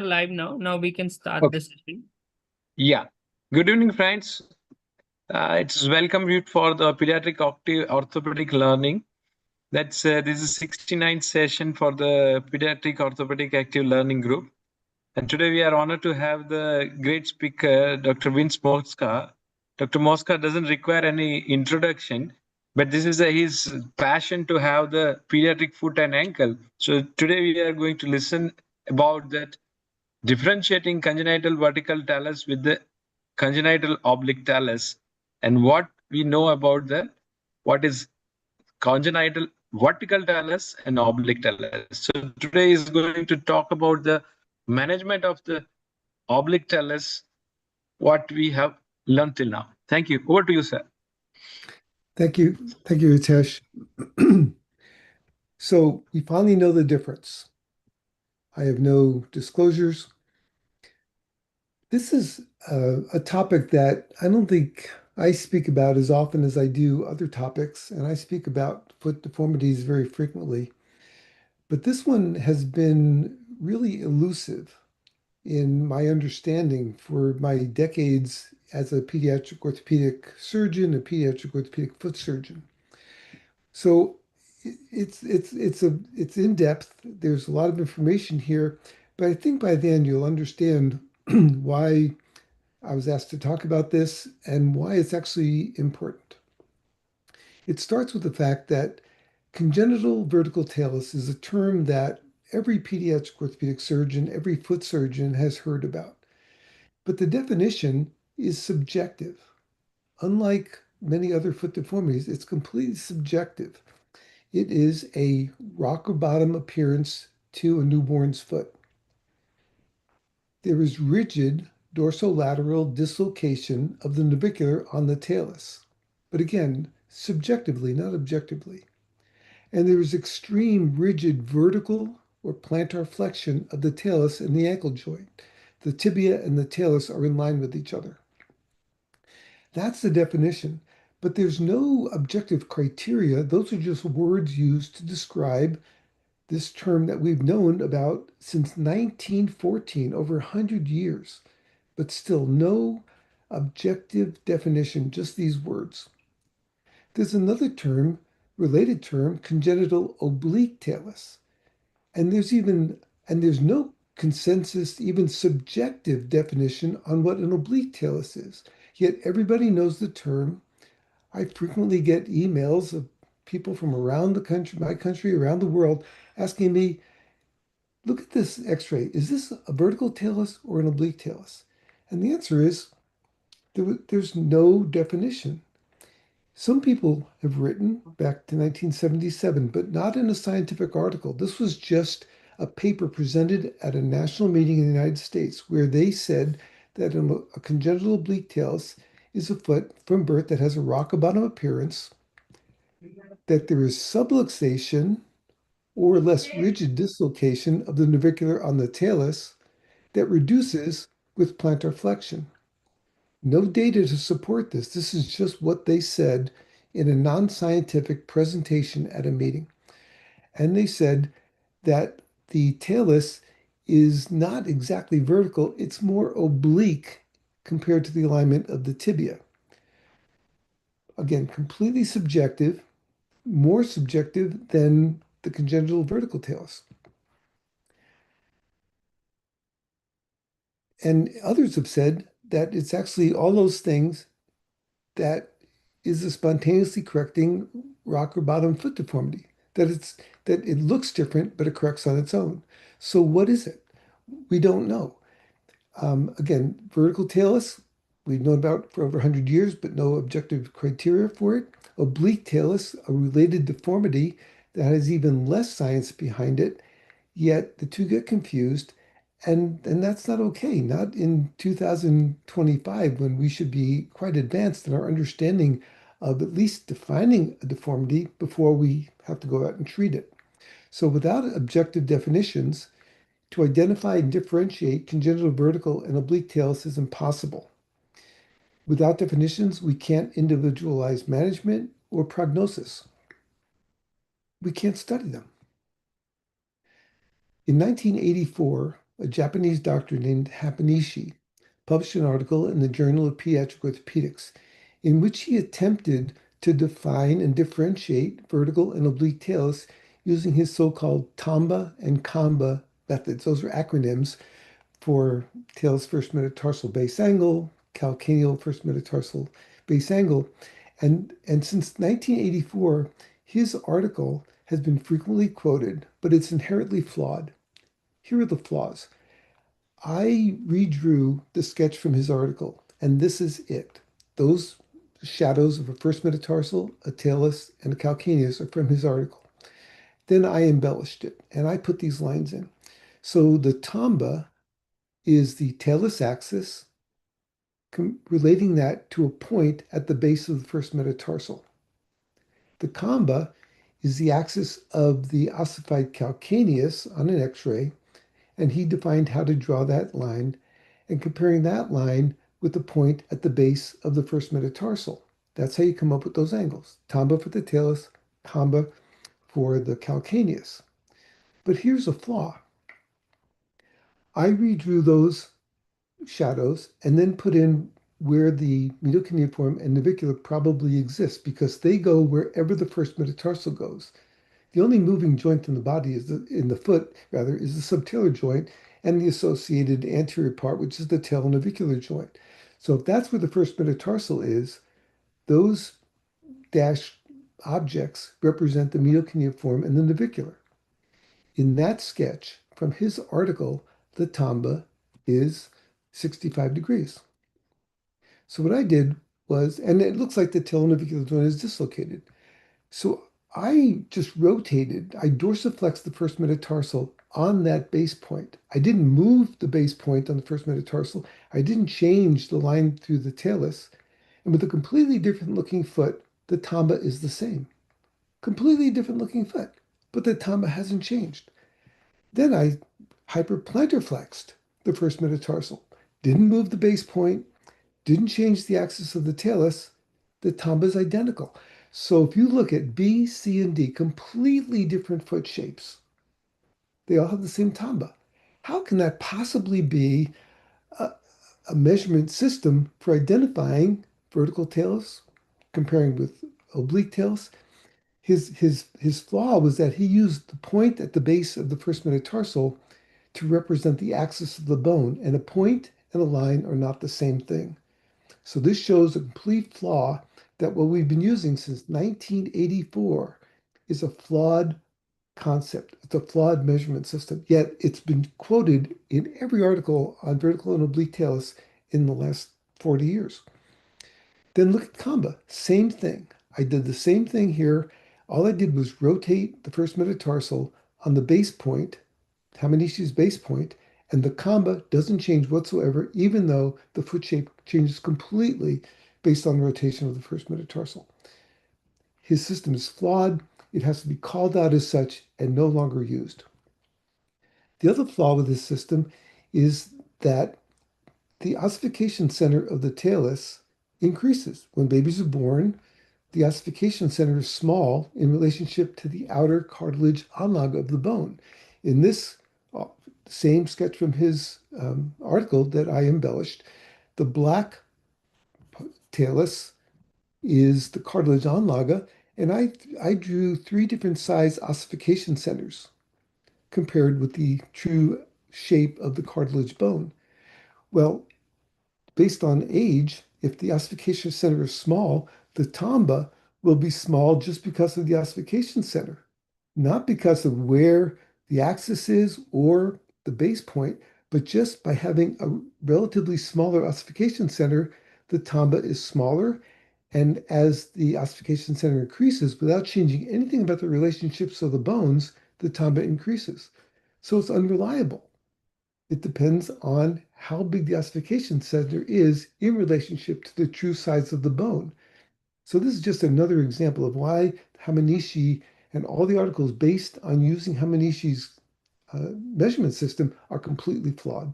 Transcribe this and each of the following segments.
Live now. Now we can start Okay. the session. Yeah. Good evening, friends. It's welcome you for the pediatric orthopedic learning. This is 69th session for the pediatric orthopedic active learning group. And today we are honored to have the great speaker, Dr. Vince Mosca. Dr. Mosca doesn't require any introduction, but this is his passion to have the pediatric foot and ankle. So today we are going to listen about that differentiating congenital vertical talus with the congenital oblique talus and what we know about what is congenital vertical talus and oblique talus. So today is going to talk about the management of the oblique talus, what we have learned till now. Thank you. Over to you, sir. Thank you. Thank you, Hitesh. So we finally know the difference. I have no disclosures. This is a topic that I don't think I speak about as often as I do other topics, and I speak about foot deformities very frequently. But this one has been really elusive in my understanding for my decades as a pediatric orthopedic surgeon, a pediatric orthopedic foot surgeon. So it's in depth. There's a lot of information here, but I think by then you'll understand why I was asked to talk about this and why it's actually important. It starts with the fact that congenital vertical talus is a term that every pediatric orthopedic surgeon, every foot surgeon has heard about. But the definition is subjective. Unlike many other foot deformities, it's completely subjective. It is a rock or bottom appearance to a newborn's foot. There is rigid dorsolateral dislocation of the navicular on the talus, but again, subjectively, not objectively. And there is extreme rigid vertical or plantar flexion of the talus and the ankle joint. The tibia and the talus are in line with each other. That's the definition, but there's no objective criteria. Those are just words used to describe this term that we've known about since 1914, over 100 years, but still no objective definition, just these words. There's another term, related term, congenital oblique talus, and there's no consensus, even subjective definition on what an oblique talus is. Yet everybody knows the term. I frequently get emails of people from around the country, my country, around the world, asking me, look at this x-ray. Is this a vertical talus or an oblique talus? And the answer is there's no definition. Some people have written back to 1977, but not in a scientific article. This was just a paper presented at a national meeting in the United States where they said that a congenital oblique talus is a foot from birth that has a rock-bottom appearance, that there is subluxation or less rigid dislocation of the navicular on the talus that reduces with plantar flexion. No data to support this. This is just what they said in a non-scientific presentation at a meeting. And they said that the talus is not exactly vertical, it's more oblique compared to the alignment of the tibia. Again, completely subjective, more subjective than the congenital vertical talus. And others have said that it's actually all those things that is a spontaneously correcting rock or bottom foot deformity, that it looks different, but it corrects on its own. So what is it? We don't know. Again, vertical talus, we've known about for over 100 years, but no objective criteria for it. Oblique talus, a related deformity that has even less science behind it, yet the two get confused. And that's not okay, not in 2025 when we should be quite advanced in our understanding of at least defining a deformity before we have to go out and treat it. So without objective definitions, to identify and differentiate congenital vertical and oblique talus is impossible. Without definitions, we can't individualize management or prognosis. We can't study them. In 1984, a Japanese doctor named Hapanishi published an article in the Journal of Pediatric Orthopedics in which he attempted to define and differentiate vertical and oblique talus using his so-called Tamba and Kamba methods. Those are acronyms for talus first metatarsal base angle, calcaneal first metatarsal base angle. And since 1984, his article has been frequently quoted, but it's inherently flawed. Here are the flaws. I redrew the sketch from his article, and this is it. Those shadows of a first metatarsal, a talus, and a calcaneus are from his article. Then I embellished it, and I put these lines in. So the Tamba is the talus axis, relating that to a point at the base of the first metatarsal. The Kamba is the axis of the ossified calcaneus on an X-ray, and he defined how to draw that line and comparing that line with the point at the base of the first metatarsal. That's how you come up with those angles. Tamba for the talus, Kamba for the calcaneus. But here's a flaw. I redrew those shadows and then put in where the medial cuneiform and navicular probably exist because they go wherever the first metatarsal goes. The only moving joint in the body in the foot is the subtalar joint and the associated anterior part, which is the talonavicular joint. So if that's where the first metatarsal is, those dashed objects represent the medial cuneiform and the navicular. In that sketch from his article, the Tamba is 65 degrees. So what I did was, and it looks like the talonavicular joint is dislocated. So I just rotated, I dorsiflexed the first metatarsal on that base point. I didn't move the base point on the first metatarsal. I didn't change the line through the talus. And with a completely different looking foot, the Tamba is the same. Completely different looking foot, but the Tamba hasn't changed. Then I hyperplantarflexed the first metatarsal. Didn't move the base point, didn't change the axis of the talus. The Tamba is identical. So if you look at B, C, and D, completely different foot shapes, they all have the same Tamba. How can that possibly be a measurement system for identifying vertical talus, comparing with oblique talus? His flaw was that he used the point at the base of the first metatarsal to represent the axis of the bone, and a point and a line are not the same thing. So this shows a complete flaw that what we've been using since 1984 is a flawed concept. It's a flawed measurement system, yet it's been quoted in every article on vertical and oblique talus in the last 40 years. Then look at Kamba, same thing. I did the same thing here. All I did was rotate the first metatarsal on the base point, Hamanishi's base point, and the Kamba doesn't change whatsoever, even though the foot shape changes completely based on rotation of the first metatarsal. His system is flawed. It has to be called out as such and no longer used. The other flaw with this system is that the ossification center of the talus increases. When babies are born, the ossification center is small in relationship to the outer cartilage anlage of the bone. In this same sketch from his article that I embellished, the black talus is the cartilage anlage, and I drew 3 different size ossification centers compared with the true shape of the cartilage bone. Well, based on age, if the ossification center is small, the Tamba will be small just because of the ossification center, not because of where the axis is or the base point, but just by having a relatively smaller ossification center, the Tamba is smaller. And as the ossification center increases, without changing anything about the relationships of the bones, the Tamba increases. So it's unreliable. It depends on how big the ossification center is in relationship to the true size of the bone. So this is just another example of why Hamanishi and all the articles based on using Hamanishi's measurement system are completely flawed.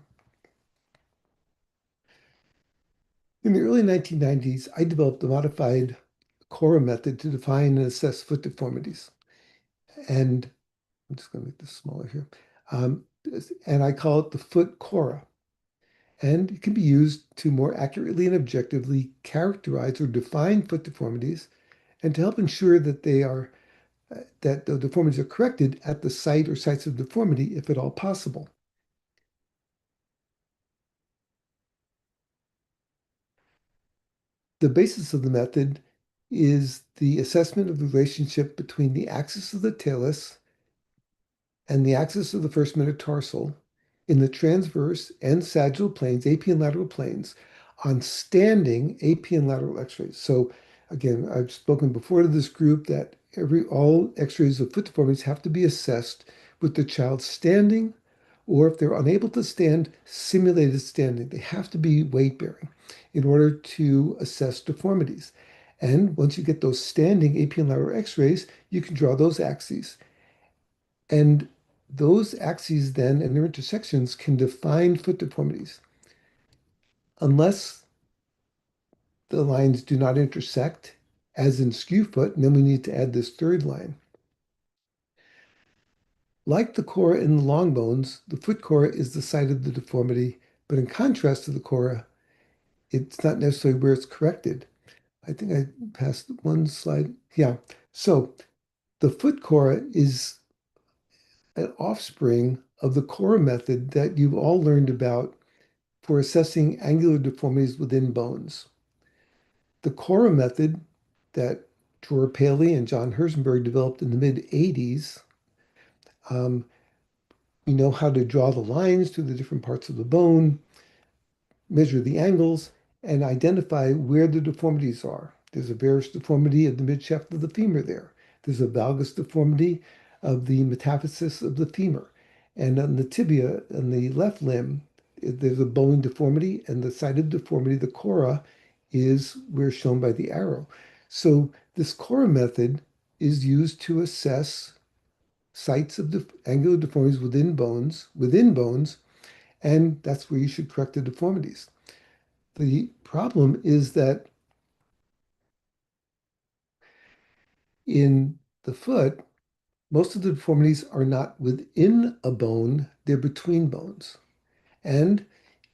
In the early 1990s, I developed a modified Cora method to define and assess foot deformities. And I'm just going to make this smaller here. and I call it the foot chora. And it can be used to more accurately and objectively characterize or define foot deformities and to help ensure that that the deformities are corrected at the site or sites of deformity, if at all possible. The basis of the method is the assessment of the relationship between the axis of the talus and the axis of the first metatarsal in the transverse and sagittal planes, AP and lateral planes, on standing AP and lateral x-rays. So again, I've spoken before to this group that all x-rays of foot deformities have to be assessed with the child standing, or if they're unable to stand, simulated standing. They have to be weight-bearing in order to assess deformities. And once you get those standing AP and lateral x-rays, you can draw those axes. And those axes then and their intersections can define foot deformities. Unless the lines do not intersect, as in skew foot, and then we need to add this third line. Like the chora in the long bones, the foot chora is the site of the deformity, but in contrast to the chora, it's not necessarily where it's corrected. I think I passed one slide. Yeah. So the foot chora is an offspring of the chora method that you've all learned about for assessing angular deformities within bones. The chora method that Dror Paley and John Herzenberg developed in the mid-80s, we know how to draw the lines through the different parts of the bone, measure the angles, and identify where the deformities are. There's a varus deformity of the midshaft of the femur there. There's a valgus deformity of the metaphysis of the femur. And on the tibia, on the left limb, there's a bowing deformity, and the site of deformity, the chora, is where shown by the arrow. So this chora method is used to assess sites of angular deformities within bones, and that's where you should correct the deformities. The problem is that in the foot, most of the deformities are not within a bone, they're between bones. And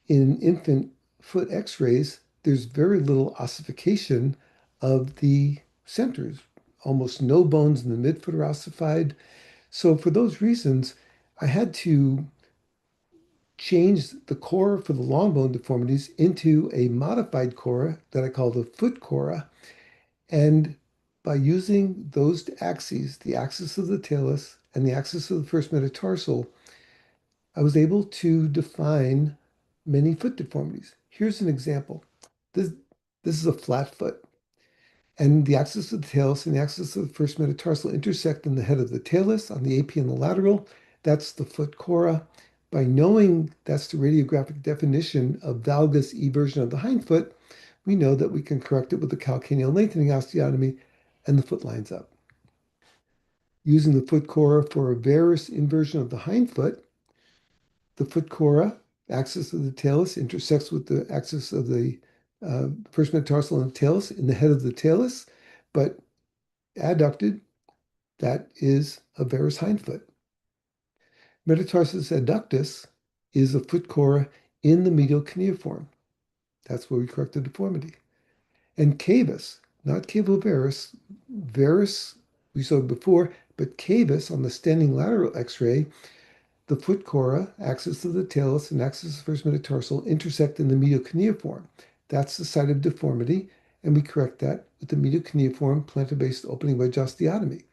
in infant foot x-rays, there's very little ossification of the centers, almost no bones in the midfoot are ossified. So for those reasons, I had to change the chora for the long bone deformities into a modified chora that I call the foot chora. And by using those axes, the axis of the talus and the axis of the first metatarsal, I was able to define many foot deformities. Here's an example. This is a flat foot, and the axis of the talus and the axis of the first metatarsal intersect in the head of the talus on the AP and the lateral. That's the foot chora. By knowing that's the radiographic definition of valgus eversion of the hindfoot, we know that we can correct it with the calcaneal lengthening osteotomy, and the foot lines up. Using the foot chora for a varus inversion of the hindfoot, the foot chora, axis of the talus, intersects with the axis of the first metatarsal and the talus in the head of the talus, but adducted, that is a varus hindfoot. Metatarsus adductus is a foot chora in the medial cuneiform. That's where we correct the deformity. And cavus, not cavovarus, varus we saw before, but cavus on the standing lateral x-ray, the foot chora, axis of the talus, and axis of the first metatarsal intersect in the medial cuneiform. That's the site of deformity, and we correct that with the medial cuneiform plantar-based opening wedge osteotomy.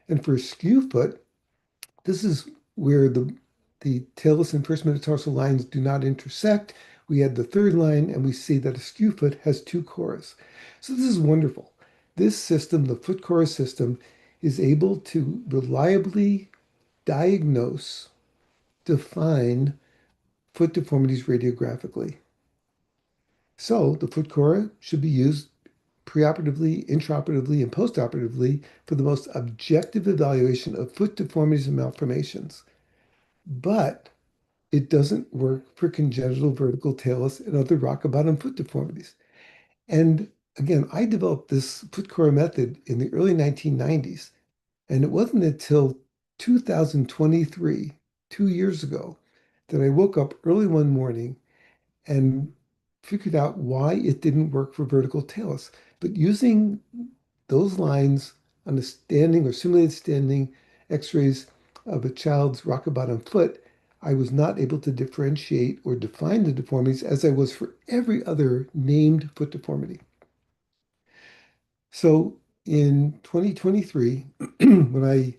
And for a skew foot, this is where the talus and first metatarsal lines do not intersect. We add the third line, and we see that a skew foot has two choras. So this is wonderful. This system, the foot chora system, is able to reliably diagnose, define foot deformities radiographically. So the foot chora should be used preoperatively, intraoperatively, and postoperatively for the most objective evaluation of foot deformities and malformations. But it doesn't work for congenital vertical talus and other rock bottom foot deformities. And again, I developed this foot chora method in the early 1990s, and it wasn't until 2023, 2 years ago that I woke up early one morning and figured out why it didn't work for vertical talus. But using those lines on a standing or simulated standing x-rays of a child's rocker bottom foot, I was not able to differentiate or define the deformities as I was for every other named foot deformity. So in 2023, when I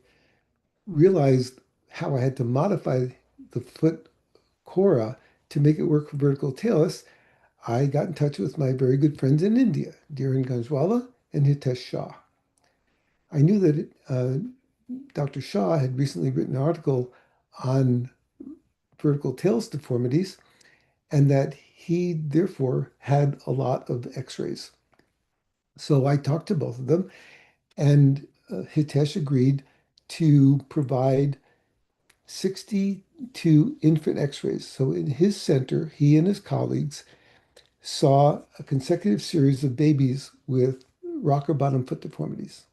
realized how I had to modify the foot cora to make it work for vertical talus, I got in touch with my very good friends in India, Dhiren Ganjwala and Hitesh Shah. I knew that Dr. Shah had recently written an article on vertical talus deformities and that he therefore had a lot of x-rays. So I talked to both of them, and Hitesh agreed to provide 62 infant x-rays. So in his center, he and his colleagues saw a consecutive series of babies with rocker bottom foot deformities.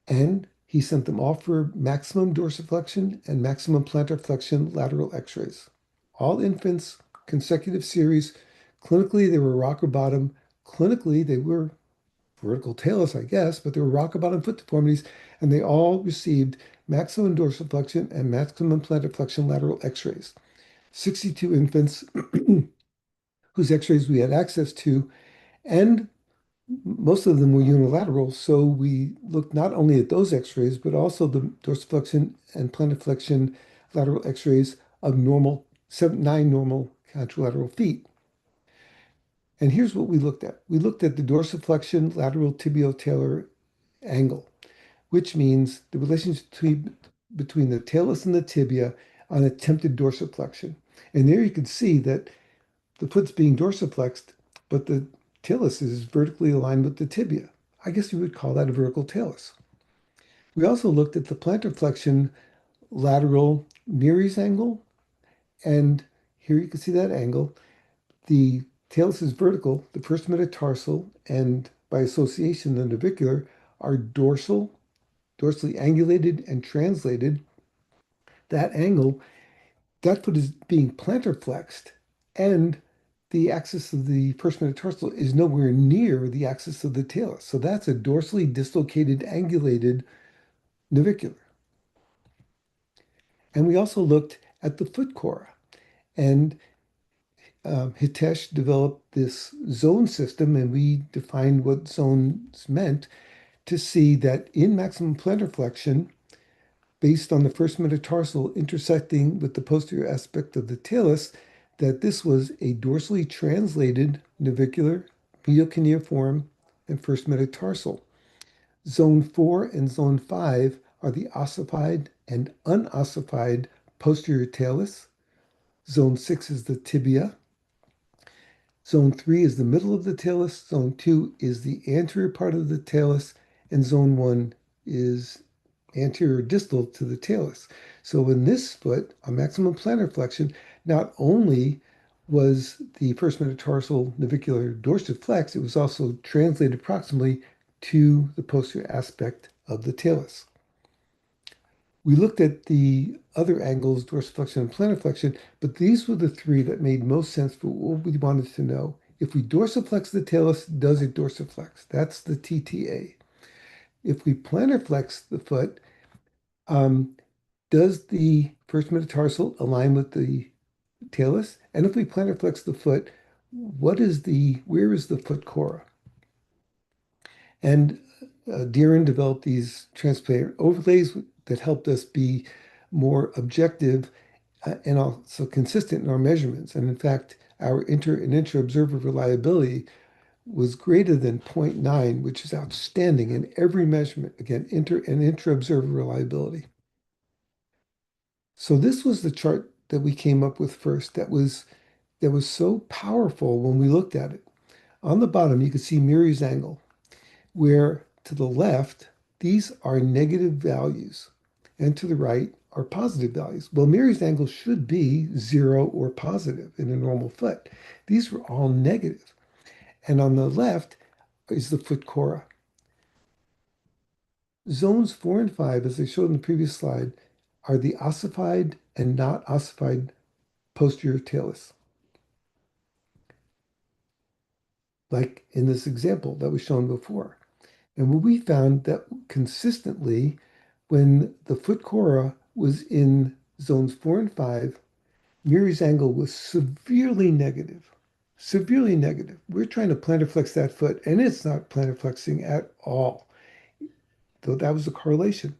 And he sent them off for maximum dorsiflexion and maximum plantar flexion lateral x-rays. All infants, consecutive series. Clinically, they were rocker bottom. Clinically, they were vertical talus, I guess, but they were rocker bottom foot deformities, and they all received maximum dorsiflexion and maximum plantar flexion lateral x-rays. 62 infants whose x-rays we had access to, and most of them were unilateral, so we looked not only at those x-rays, but also the dorsiflexion and plantar flexion lateral x-rays of 9 normal contralateral feet. And here's what we looked at. We looked at the dorsiflexion lateral tibiotalar angle, which means the relationship between the talus and the tibia on attempted dorsiflexion. And there you can see that the foot's being dorsiflexed, but the talus is vertically aligned with the tibia. I guess you would call that a vertical talus. We also looked at the plantar flexion lateral Neeraj angle, and here you can see that angle. The talus is vertical, the first metatarsal, and by association, the navicular are dorsally angulated and translated. That angle, that foot is being plantar flexed, and the axis of the first metatarsal is nowhere near the axis of the talus. So that's a dorsally dislocated, angulated navicular. And we also looked at the foot cora. And Hitesh developed this zone system, and we defined what zones meant to see that in maximum plantar flexion, based on the first metatarsal intersecting with the posterior aspect of the talus, that this was a dorsally translated navicular, medial cuneiform, and first metatarsal. Zone 4 and Zone 5 are the ossified and unossified posterior talus. Zone 6 is the tibia. Zone 3 is the middle of the talus. Zone 2 is the anterior part of the talus. And Zone 1 is anterior distal to the talus. So in this foot, on maximum plantar flexion, not only was the first metatarsal navicular dorsiflex, it was also translated proximally to the posterior aspect of the talus. We looked at the other angles, dorsiflexion and plantar flexion, but these were the three that made most sense for what we wanted to know. If we dorsiflex the talus, does it dorsiflex? That's the TTA. If we plantar flex the foot, does the first metatarsal align with the talus? And if we plantar flex the foot, where is the foot cora? And Dhiren developed these transplanar overlays that helped us be more objective and also consistent in our measurements. And in fact, our inter and intra-observer reliability was greater than 0.9, which is outstanding in every measurement. Again, inter and intra-observer reliability. So this was the chart that we came up with first that was so powerful when we looked at it. On the bottom, you can see Neeraj's angle, where to the left, these are negative values, and to the right are positive values. Well, Neeraj's angle should be 0 or positive in a normal foot. These were all negative. And on the left is the foot cora. Zones 4 and 5, as I showed in the previous slide, are the ossified and not ossified posterior talus. Like in this example that was shown before. And what we found that consistently, when the foot chora was in zones 4 and 5, Miri's angle was severely negative. Severely negative. We're trying to plantar flex that foot, and it's not plantar flexing at all. So that was the correlation.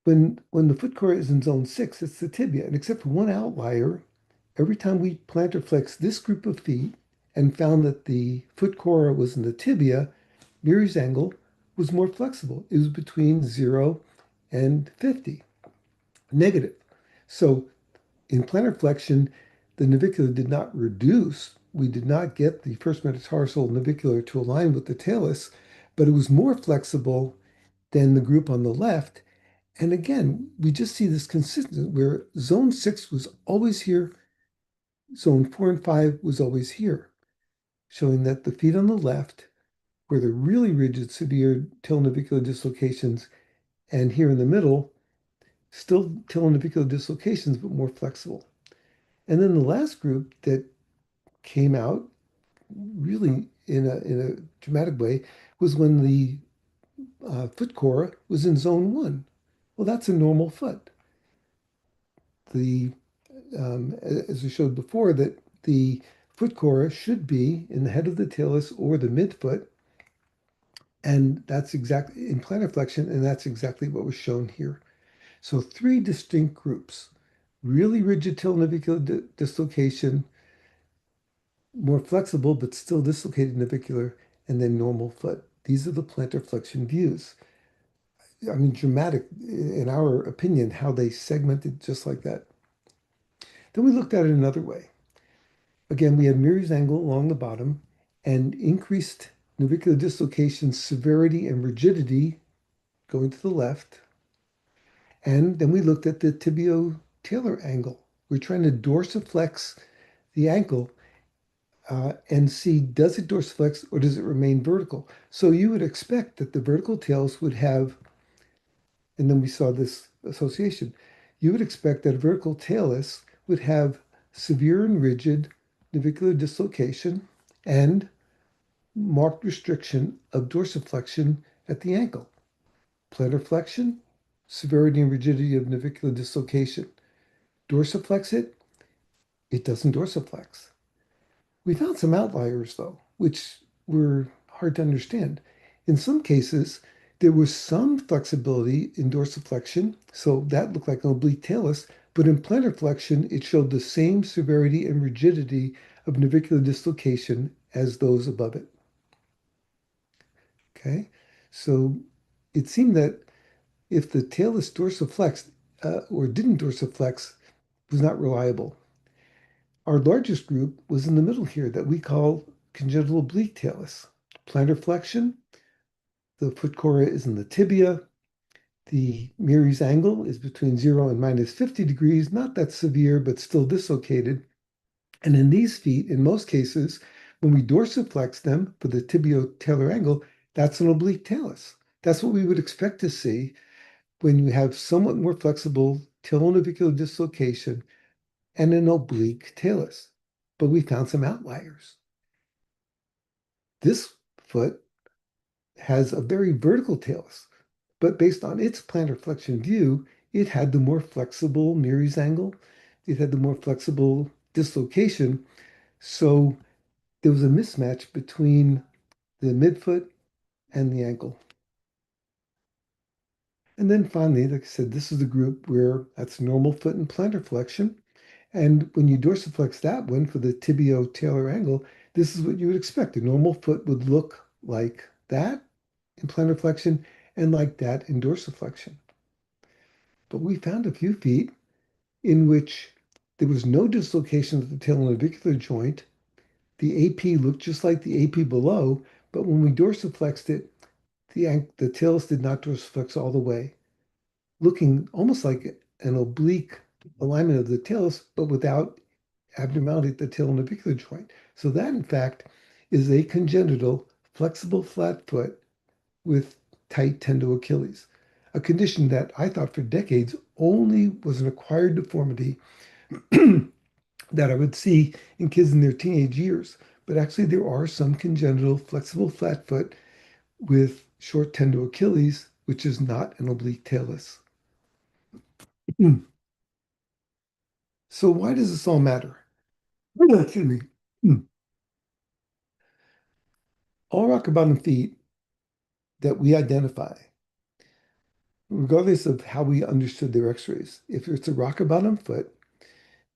When the foot chora is in zone 6, it's the tibia. And except for one outlier, every time we plantar flex this group of feet and found that the foot chora was in the tibia, Miri's angle was more flexible. It was between 0 and 50, negative. So in plantar flexion, the navicular did not reduce. We did not get the first metatarsal navicular to align with the talus, but it was more flexible than the group on the left. And again, we just see this consistent where zone 6 was always here, zone 4 and 5 was always here, showing that the feet on the left were the really rigid, severe talonavicular dislocations, and here in the middle, still talonavicular dislocations, but more flexible. And then the last group that came out really in a dramatic way was when the foot chora was in zone 1. Well, that's a normal foot. The as we showed before, that the foot chora should be in the head of the talus or the midfoot, and that's exactly in plantar flexion, and that's exactly what was shown here. So 3 distinct groups: really rigid talonavicular dislocation, more flexible but still dislocated navicular, and then normal foot. These are the plantar flexion views. I mean, dramatic, in our opinion, how they segmented just like that. Then we looked at it another way. Again, we had Miri's angle along the bottom and increased navicular dislocation severity and rigidity going to the left. And then we looked at the tibio-talar angle. We're trying to dorsiflex the ankle and see, does it dorsiflex or does it remain vertical? So you would expect that the vertical talus would have, and then we saw this association, you would expect that a vertical talus would have severe and rigid navicular dislocation and marked restriction of dorsiflexion at the ankle. Plantar flexion, severity and rigidity of navicular dislocation. Dorsiflex it, it doesn't dorsiflex. We found some outliers, though, which were hard to understand. In some cases, there was some flexibility in dorsiflexion, so that looked like an oblique talus, but in plantar flexion, it showed the same severity and rigidity of navicular dislocation as those above it. Okay, so it seemed that if the talus dorsiflexed or didn't dorsiflex, was not reliable. Our largest group was in the middle here that we call congenital oblique talus. Plantar flexion, the foot chora is in the tibia. The Miri's angle is between 0 and minus 50 degrees, not that severe, but still dislocated. And in these feet, in most cases, when we dorsiflex them for the tibio-talar angle, that's an oblique talus. That's what we would expect to see when you have somewhat more flexible talonavicular dislocation and an oblique talus. But we found some outliers. This foot has a very vertical talus, but based on its plantar flexion view, it had the more flexible Miri's angle. It had the more flexible dislocation. So there was a mismatch between the midfoot and the ankle. And then finally, like I said, this is the group where that's normal foot and plantar flexion. And when you dorsiflex that one for the tibio-talar angle, this is what you would expect. A normal foot would look like that in plantar flexion and like that in dorsiflexion. But we found a few feet in which there was no dislocation of the talonavicular joint. The AP looked just like the AP below, but when we dorsiflexed it, the talus did not dorsiflex all the way, looking almost like an oblique alignment of the talus, but without abnormality at the talonavicular joint. So that, in fact, is a congenital flexible flat foot with tight tendo Achilles. a condition that I thought for decades only was an acquired deformity that I would see in kids in their teenage years. But actually, there are some congenital flexible flat foot with short tendo Achilles, which is not an oblique talus. So why does this all matter? Excuse me. All rock bottom feet that we identify, regardless of how we understood their x-rays, if it's a rock bottom foot,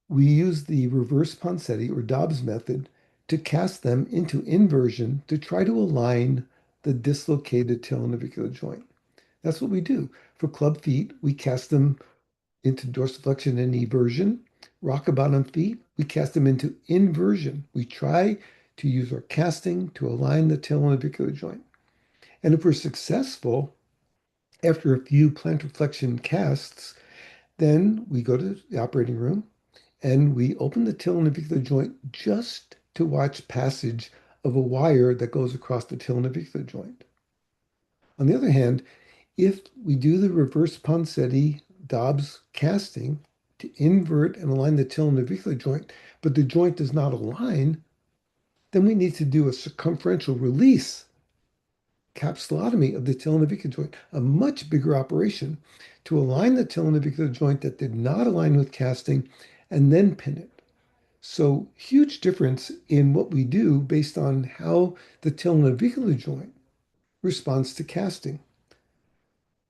we use the reverse Ponseti or Dobbs method to cast them into inversion to try to align the dislocated talonavicular joint. That's what we do. For club feet, we cast them into dorsiflexion and eversion. Rock bottom feet, we cast them into inversion. We try to use our casting to align the talonavicular joint. And if we're successful, after a few plantar flexion casts, then we go to the operating room and we open the talonavicular joint just to watch passage of a wire that goes across the talonavicular joint. On the other hand, if we do the reverse Ponseti Dobbs casting to invert and align the talonavicular joint, but the joint does not align, then we need to do a circumferential release capsulotomy of the talonavicular joint, a much bigger operation to align the talonavicular joint that did not align with casting and then pin it. So huge difference in what we do based on how the talonavicular joint responds to casting.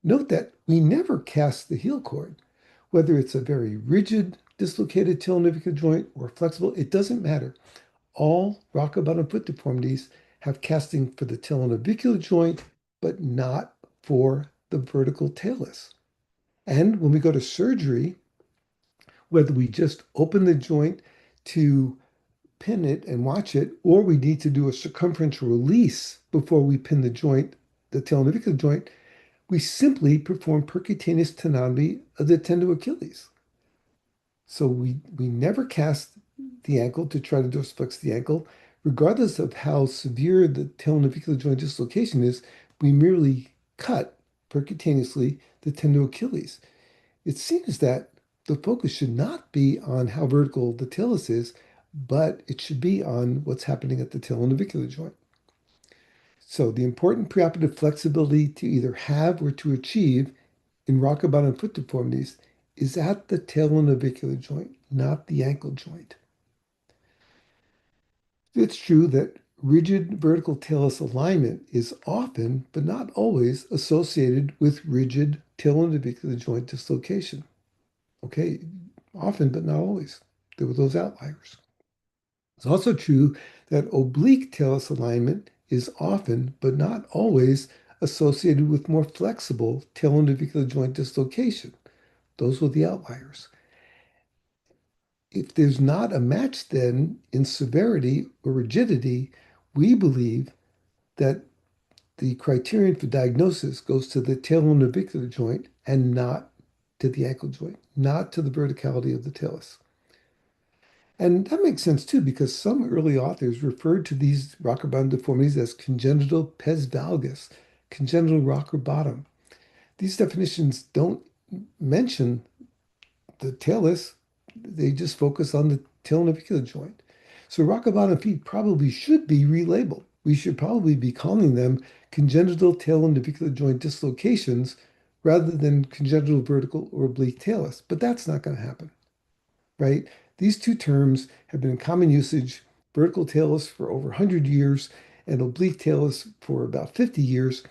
Note that we never cast the heel cord, whether it's a very rigid dislocated talonavicular joint or flexible, it doesn't matter. All rock bottom foot deformities have casting for the talonavicular joint, but not for the vertical talus. And when we go to surgery, whether we just open the joint to pin it and watch it, or we need to do a circumferential release before we pin the joint, the talonavicular joint, we simply perform percutaneous tenotomy of the tendo Achilles. So we never cast the ankle to try to dorsiflex the ankle. Regardless of how severe the talonavicular joint dislocation is, we merely cut percutaneously the tendo Achilles. It seems that the focus should not be on how vertical the talus is, but it should be on what's happening at the talonavicular joint. So the important preoperative flexibility to either have or to achieve in rock bottom foot deformities is at the talonavicular joint, not the ankle joint. It's true that rigid vertical talus alignment is often, but not always, associated with rigid talonavicular joint dislocation. Okay, often, but not always. There were those outliers. It's also true that oblique talus alignment is often, but not always, associated with more flexible talonavicular joint dislocation. Those were the outliers. If there's not a match then in severity or rigidity, we believe that the criterion for diagnosis goes to the talonavicular joint and not to the ankle joint, not to the verticality of the talus. And that makes sense too, because some early authors referred to these rocker bottom deformities as congenital pes valgus, congenital rocker bottom. These definitions don't mention the talus, they just focus on the talonavicular joint. So rocker bottom feet probably should be relabeled. We should probably be calling them congenital talonavicular joint dislocations rather than congenital vertical or oblique talus, but that's not going to happen, right? These two terms have been in common usage, vertical talus for over 100 years and oblique talus for about 50 years.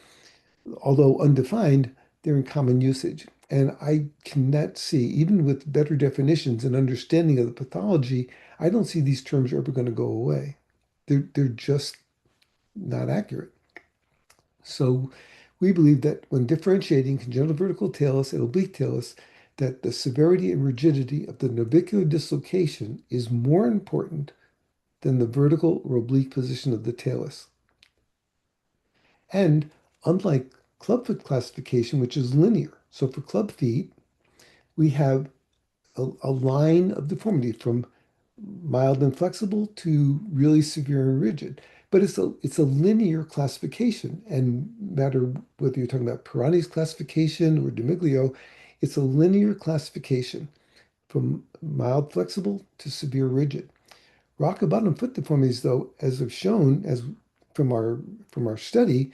Although undefined, they're in common usage. And I cannot see, even with better definitions and understanding of the pathology, I don't see these terms ever going to go away. They're just not accurate. So we believe that when differentiating congenital vertical talus and oblique talus, that the severity and rigidity of the navicular dislocation is more important than the vertical or oblique position of the talus. And unlike clubfoot classification, which is linear, so for club feet, we have a line of deformity from mild and flexible to really severe and rigid. But it's a linear classification, and no matter whether you're talking about Pirani's classification or Dimiglio, it's a linear classification from mild flexible to severe rigid. Rock bottom foot deformities, though, as I've shown as from our study,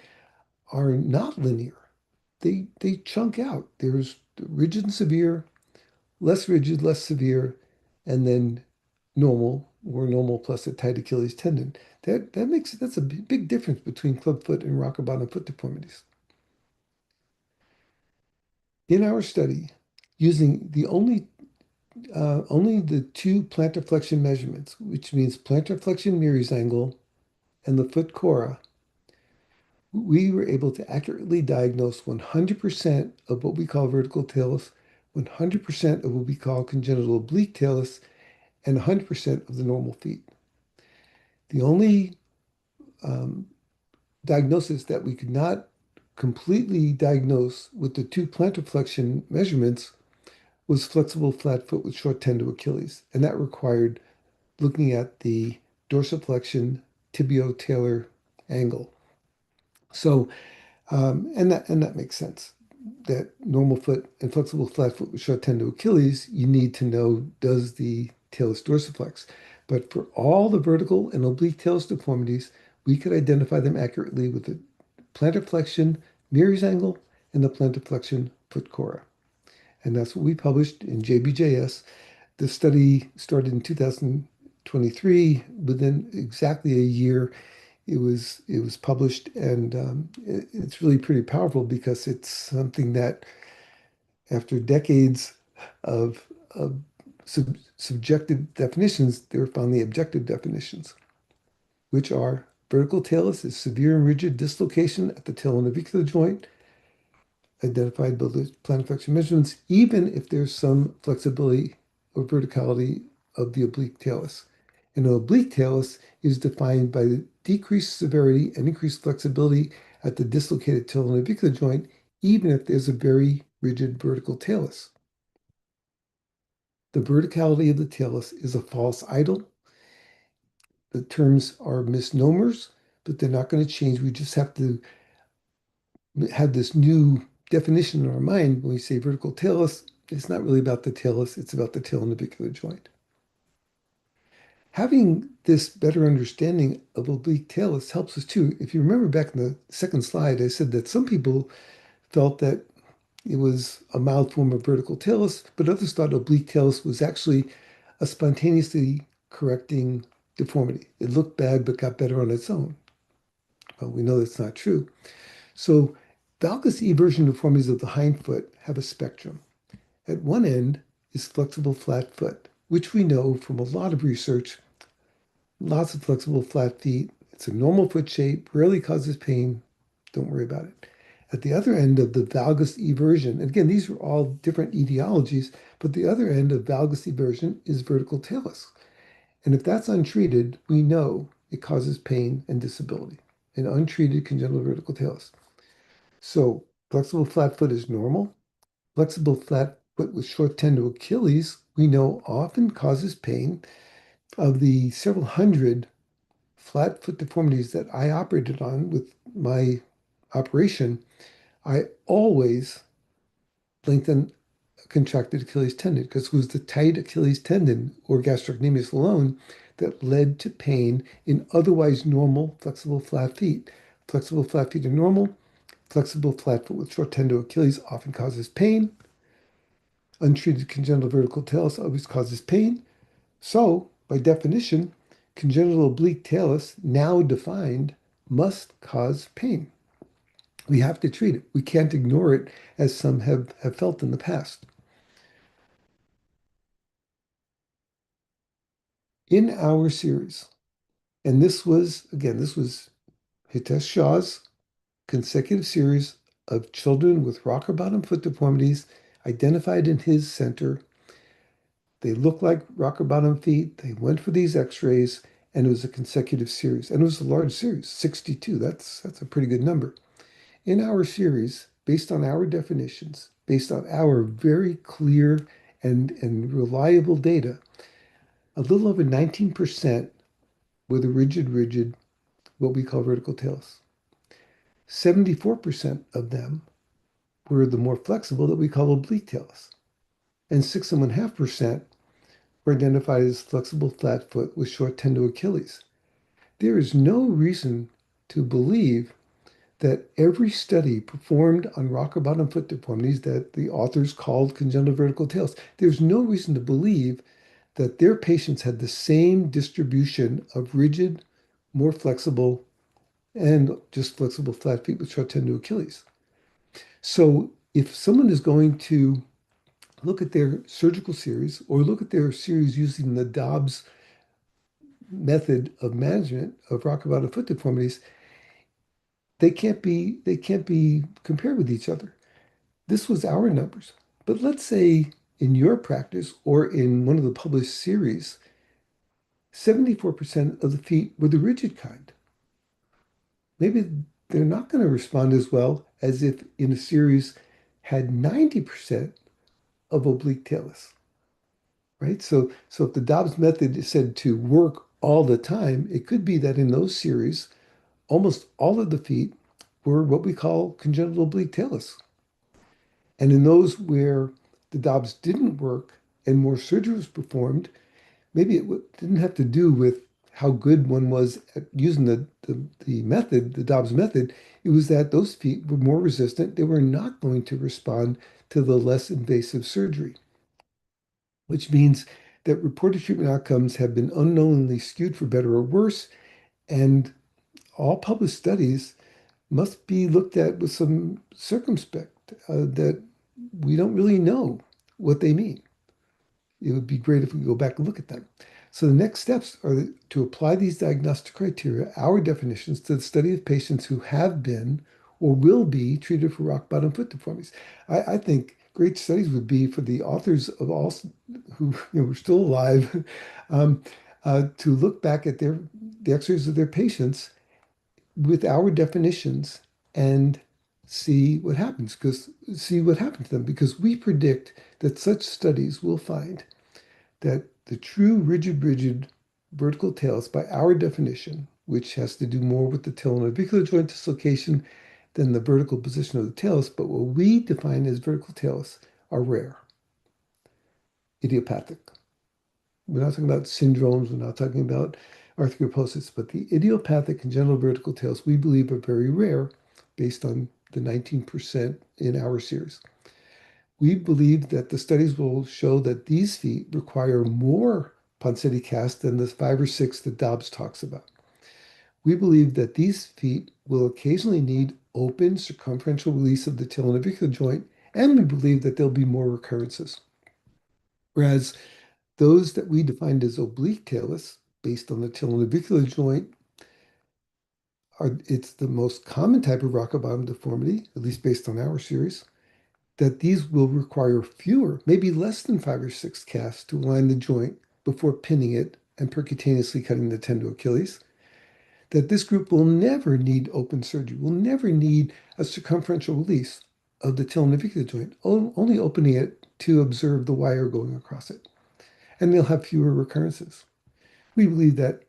are not linear. They chunk out. There's rigid and severe, less rigid, less severe, and then normal or normal plus a tight Achilles tendon. That's a big difference between clubfoot and rock bottom foot deformities. In our study, using only the two plantar flexion measurements, which means plantar flexion Meary's angle and the foot chora, we were able to accurately diagnose 100% of what we call vertical talus, 100% of what we call congenital oblique talus, and 100% of the normal feet. The only diagnosis that we could not completely diagnose with the two plantar flexion measurements was flexible flat foot with short tendo Achilles, and that required looking at the dorsiflexion tibio-talar angle. So, and that makes sense. That normal foot and flexible flat foot with short tendo Achilles, you need to know, does the talus dorsiflex? But for all the vertical and oblique talus deformities, we could identify them accurately with the plantar flexion Meary's angle and the plantar flexion foot chora. And that's what we published in JBJS. The study started in 2023. Within exactly a year, it was published, and it's really pretty powerful because it's something that, after decades of subjective definitions, there are finally objective definitions, which are vertical talus is severe and rigid dislocation at the talonavicular joint, identified by the plantar flexion measurements, even if there's some flexibility or verticality of the oblique talus. And an oblique talus is defined by the decreased severity and increased flexibility at the dislocated talonavicular joint, even if there's a very rigid vertical talus. The verticality of the talus is a false idol. The terms are misnomers, but they're not going to change. We just have to have this new definition in our mind when we say vertical talus. It's not really about the talus, it's about the talonavicular joint. Having this better understanding of oblique talus helps us too. If you remember back in the second slide, I said that some people felt that it was a mild form of vertical talus, but others thought oblique talus was actually a spontaneously correcting deformity. It looked bad but got better on its own. Well, we know that's not true. So valgus eversion deformities of the hindfoot have a spectrum. At one end is flexible flat foot, which we know from a lot of research, lots of flexible flat feet. It's a normal foot shape, rarely causes pain. Don't worry about it. At the other end of the valgus eversion, and again, these are all different etiologies, but the other end of valgus eversion is vertical talus. And if that's untreated, we know it causes pain and disability, an untreated congenital vertical talus. So flexible flat foot is normal. Flexible flat foot with short tendo Achilles, we know often causes pain. Of the several hundred flat foot deformities that I operated on with my operation, I always lengthened a contracted Achilles tendon because it was the tight Achilles tendon or gastrocnemius alone that led to pain in otherwise normal flexible flat feet. Flexible flat feet are normal. Flexible flat foot with short tendo Achilles often causes pain. Untreated congenital vertical talus always causes pain. So, by definition, congenital oblique talus, now defined, must cause pain. We have to treat it. We can't ignore it as some have felt in the past. In our series, and this was Hitesh Shah's consecutive series of children with rocker bottom foot deformities identified in his center. They looked like rocker bottom feet. They went for these x-rays, and it was a consecutive series. And it was a large series, 62. That's a pretty good number. In our series, based on our definitions, based on our very clear and reliable data, a little over 19% were the rigid what we call vertical talus. 74% of them were the more flexible that we call oblique talus. And 6.5% were identified as flexible flat foot with short tendo Achilles. There is no reason to believe that every study performed on rocker bottom foot deformities that the authors called congenital vertical talus, there's no reason to believe that their patients had the same distribution of rigid, more flexible, and just flexible flat feet with short tendo Achilles. So if someone is going to look at their surgical series or look at their series using the Dobbs method of management of rocker bottom foot deformities, they can't be compared with each other. This was our numbers. But let's say in your practice or in one of the published series, 74% of the feet were the rigid kind. Maybe they're not going to respond as well as if in a series had 90% of oblique talus, right? So if the Dobbs method is said to work all the time, it could be that in those series, almost all of the feet were what we call congenital oblique talus. And in those where the Dobbs didn't work and more surgery was performed, maybe it didn't have to do with how good one was at using the method, the Dobbs method. It was that those feet were more resistant. They were not going to respond to the less invasive surgery, which means that reported treatment outcomes have been unknowingly skewed for better or worse. And all published studies must be looked at with some circumspect, that we don't really know what they mean. It would be great if we go back and look at them. So the next steps are to apply these diagnostic criteria, our definitions, to the study of patients who have been or will be treated for rock bottom foot deformities. I think great studies would be for the authors of all who were still alive, to look back at the x-rays of their patients with our definitions and see what happens, to them, because we predict that such studies will find that the true rigid vertical talus, by our definition, which has to do more with the talonavicular joint dislocation than the vertical position of the talus, but what we define as vertical talus are rare, idiopathic. We're not talking about syndromes, we're not talking about arthrogryposis, but the idiopathic congenital vertical talus we believe are very rare based on the 19% in our series. We believe that the studies will show that these feet require more Ponseti cast than the 5 or 6 that Dobbs talks about. We believe that these feet will occasionally need open circumferential release of the talonavicular joint, and we believe that there'll be more recurrences. Whereas those that we defined as oblique talus, based on the talonavicular joint, it's the most common type of rocker bottom deformity, at least based on our series, that these will require fewer, maybe less than 5 or 6 casts to align the joint before pinning it and percutaneously cutting the tendo Achilles, that this group will never need open surgery, will never need a circumferential release of the talonavicular joint, only opening it to observe the wire going across it. And they'll have fewer recurrences. We believe that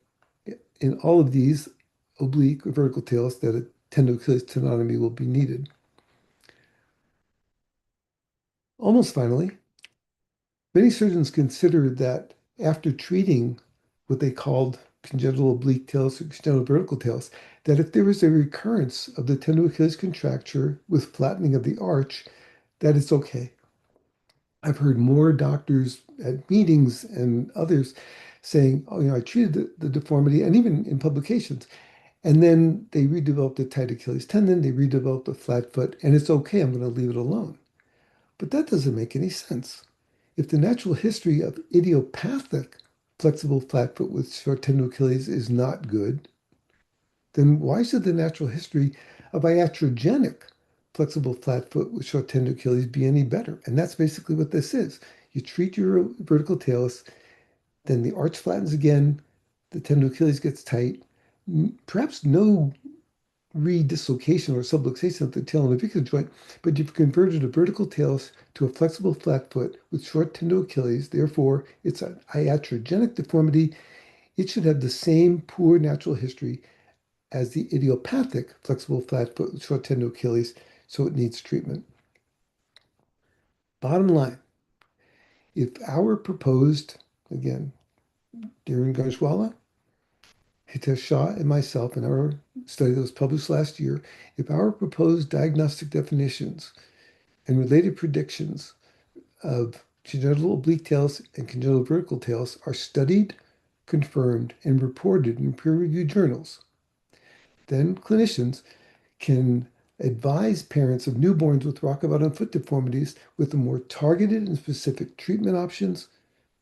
in all of these oblique or vertical talus, that a tendo Achilles tenotomy will be needed. Almost finally, many surgeons consider that after treating what they called congenital oblique talus or congenital vertical talus, that if there is a recurrence of the tendo Achilles contracture with flattening of the arch, that it's okay. I've heard more doctors at meetings and others saying, oh, I treated the deformity, and even in publications, and then they redeveloped a tight Achilles tendon, they redeveloped a flat foot, and it's okay, I'm going to leave it alone. But that doesn't make any sense. If the natural history of idiopathic flexible flat foot with short tendo Achilles is not good, then why should the natural history of iatrogenic flexible flat foot with short tendo Achilles be any better? And that's basically what this is. You treat your vertical talus, then the arch flattens again, the tendo Achilles gets tight, perhaps no redislocation or subluxation of the talonavicular joint, but you've converted a vertical talus to a flexible flat foot with short tendo Achilles. Therefore, it's an iatrogenic deformity. It should have the same poor natural history as the idiopathic flexible flat foot short tendon Achilles, so it needs treatment. Bottom line, if our proposed, again, Dhiren Gajwala, Hitesh Shah, and myself in our study that was published last year, if our proposed diagnostic definitions and related predictions of congenital oblique talus and congenital vertical talus are studied, confirmed, and reported in peer-reviewed journals, then clinicians can advise parents of newborns with Rockabout and foot deformities with the more targeted and specific treatment options,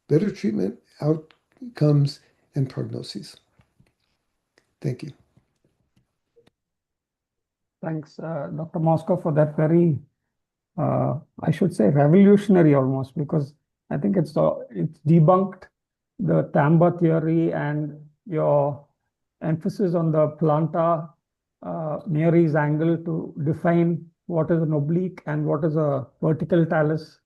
better treatment outcomes, and prognoses. Thank you. Thanks, Dr. Mosca, for that very, I should say, revolutionary almost, because I think it's debunked the Tamba theory and your emphasis on the plantar Neeraj angle to define what is an oblique and what is a vertical talus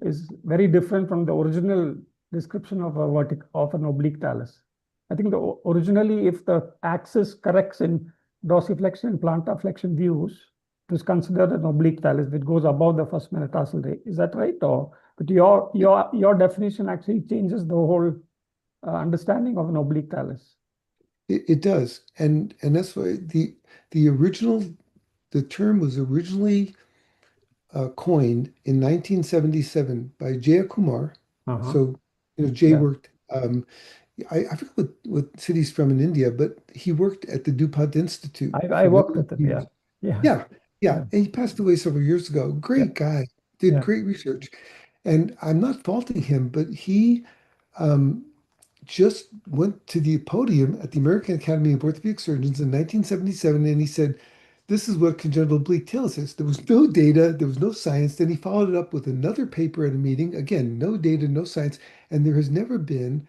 is very different from the original description of an oblique talus. I think originally, if the axis corrects in dorsiflexion and plantar flexion views, it is considered an oblique talus which goes above the first metatarsal ray. Is that right? But your definition actually changes the whole understanding of an oblique talus. It does, and that's why the term was originally coined in 1977 by Jaya Kumar. So Jay worked. I forget what city he's from in India, but he worked at the DuPont Institute. I worked with him. Yeah. And he passed away several years ago. Great guy, did great research, and I'm not faulting him, but he just went to the podium at the American Academy of Orthopedic Surgeons in 1977, and he said, "This is what congenital oblique talus is." There was no data, there was no science. Then he followed it up with another paper at a meeting. Again, no data, no science, and there has never been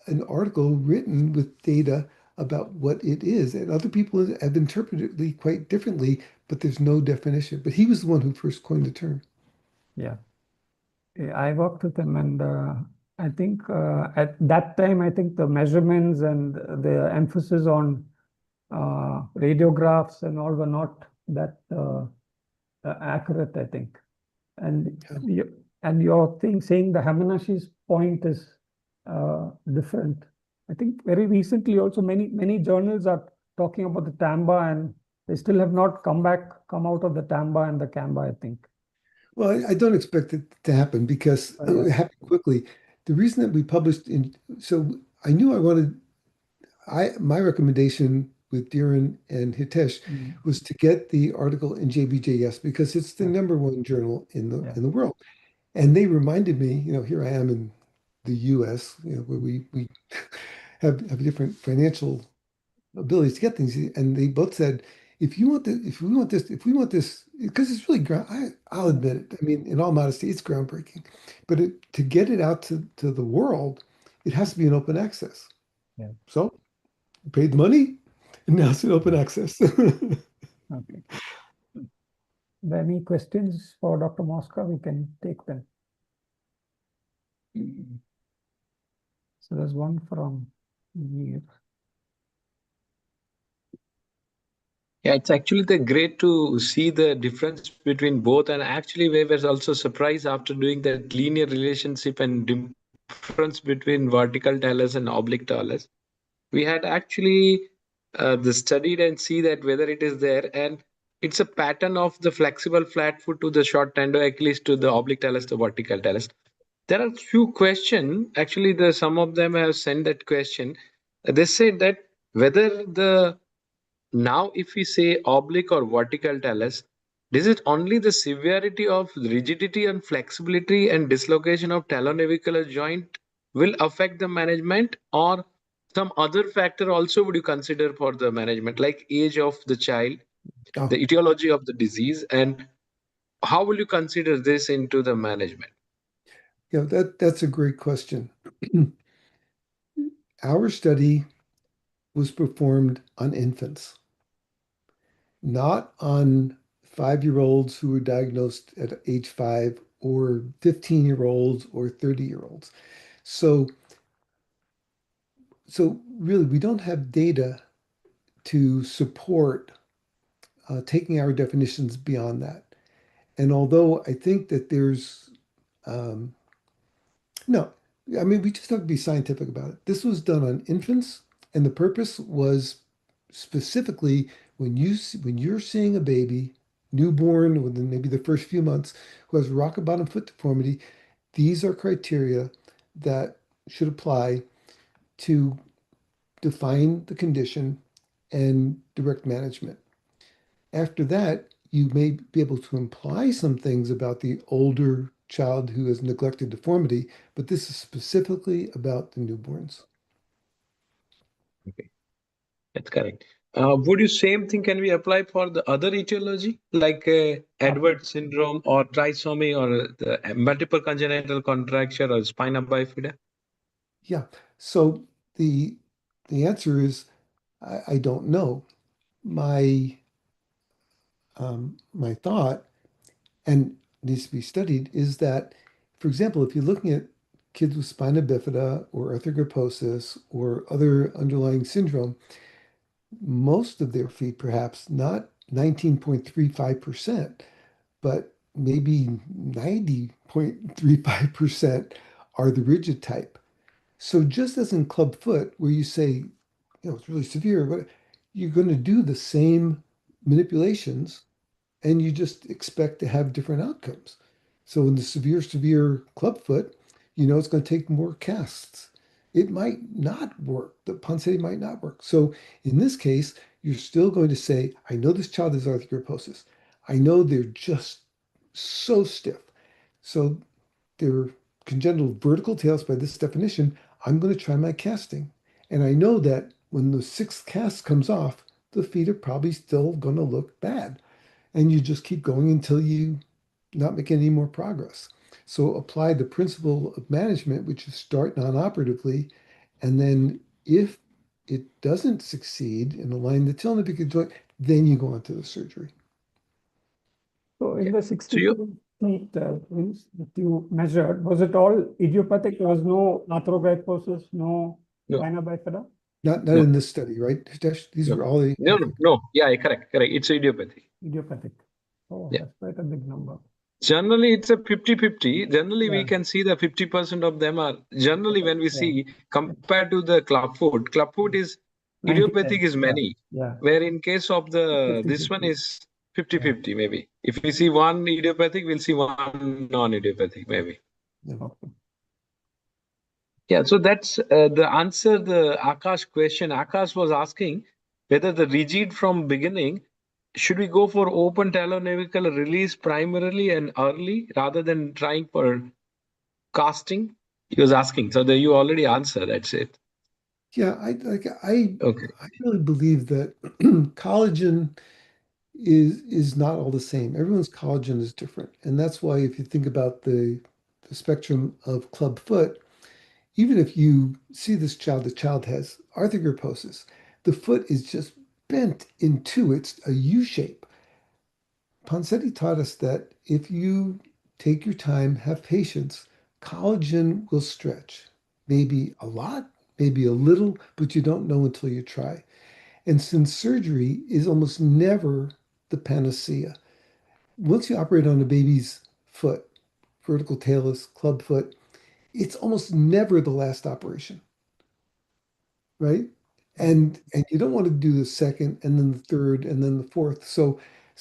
an article written with data about what it is. And other people have interpreted it quite differently, but there's no definition. But he was the one who first coined the term. Yeah, I worked with him, and I think at that time, I think the measurements and the emphasis on radiographs and all were not that accurate, I think. And your thing saying the Hamanashi's point is different. I think very recently also many journals are talking about the Tamba, and they still have not come out of the Tamba and the Kamba, I think. Well, I don't expect it to happen because it happened quickly. The reason that we published so I knew my recommendation with Dhiren and Hitesh was to get the article in JBJS because it's the #1 journal in the world. And they reminded me, here I am in the US, where we have different financial abilities to get things. And they both said, if we want this, because it's really I'll admit it. I mean, in all modesty, it's groundbreaking. But to get it out to the world, it has to be an open access. Yeah. So we paid the money, and now it's an open access. Okay. Any questions for Dr. Mosca? We can take them. So there's one from here. Yeah, it's actually great to see the difference between both. And actually, we were also surprised after doing that linear relationship and difference between vertical talus and oblique talus. We had actually studied and see that whether it is there. And it's a pattern of the flexible flat foot to the short tendo Achilles to the oblique talus to vertical talus. There are few questions. Actually, some of them have sent that question. They said that whether now, if we say oblique or vertical talus, is it only the severity of rigidity and flexibility and dislocation of talonavicular joint will affect the management, or some other factor also would you consider for the management, like age of the child, the etiology of the disease, and how will you consider this into the management? Yeah, that's a great question. Our study was performed on infants, not on 5-year-olds who were diagnosed at age 5 or 15-year-olds or 30-year-olds. So really, we don't have data to support taking our definitions beyond that. And although I think that there's no, I mean, we just have to be scientific about it. This was done on infants, and the purpose was specifically when you're seeing a baby, newborn, within maybe the first few months, who has rock bottom foot deformity, these are criteria that should apply to define the condition and direct management. After that, you may be able to imply some things about the older child who has neglected deformity, but this is specifically about the newborns. Okay, that's correct. Would you same thing can we apply for the other etiology like Edwards syndrome or trisomy or the multiple congenital contracture or spina bifida? Yeah. So the answer is I don't know. My my thought, and needs to be studied, is that, for example, if you're looking at kids with spina bifida or arthrogryposis or other underlying syndrome, most of their feet, perhaps not 19.35%, but maybe 90.35% are the rigid type. So just as in club foot, where you say, it's really severe, but you're going to do the same manipulations and you just expect to have different outcomes. So in the severe clubfoot, it's going to take more casts. It might not work. The Ponseti might not work. So in this case, you're still going to say, I know this child has arthrogryposis. I know they're just so stiff. So they're congenital vertical tails by this definition. I'm going to try my casting. And I know that when the sixth cast comes off, the feet are probably still going to look bad. And you just keep going until you not make any more progress. So apply the principle of management, which is start non-operatively, and then if it doesn't succeed in aligning the tilnavicular joint, then you go on to the surgery. So in the 62 feet that you measured, was it all idiopathic? There was no arthrogryposis, no spina bifida? Not in this study, right? These were all the No. Yeah, correct. It's idiopathic. Idiopathic. Oh, Yeah. that's quite a big number. Generally, it's a 50-50. Generally, we can see the 50% of them are generally when we see compared to the clubfoot is idiopathic is many. Yeah. Where in case of the 50-50. this one is 50-50 maybe. If we see one idiopathic, we'll see one non-idiopathic maybe. Okay. Yeah, so that's the answer the Akash question. Akash was asking whether the rigid from beginning, should we go for open talonavicular release primarily and early rather than trying for casting? He was asking. So you already answered. That's it. Yeah, I Okay. really believe that collagen is not all the same. Everyone's collagen is different. And that's why if you think about the spectrum of club foot, even if you see this child, the child has arthrogryposis, the foot is just bent in two. It's a U shape. Ponseti taught us that if you take your time, have patience, collagen will stretch. Maybe a lot, maybe a little, but you don't know until you try. And since surgery is almost never the panacea, once you operate on a baby's foot, vertical talus, club foot, it's almost never the last operation, right? And you don't want to do the second and then the third and then the fourth. So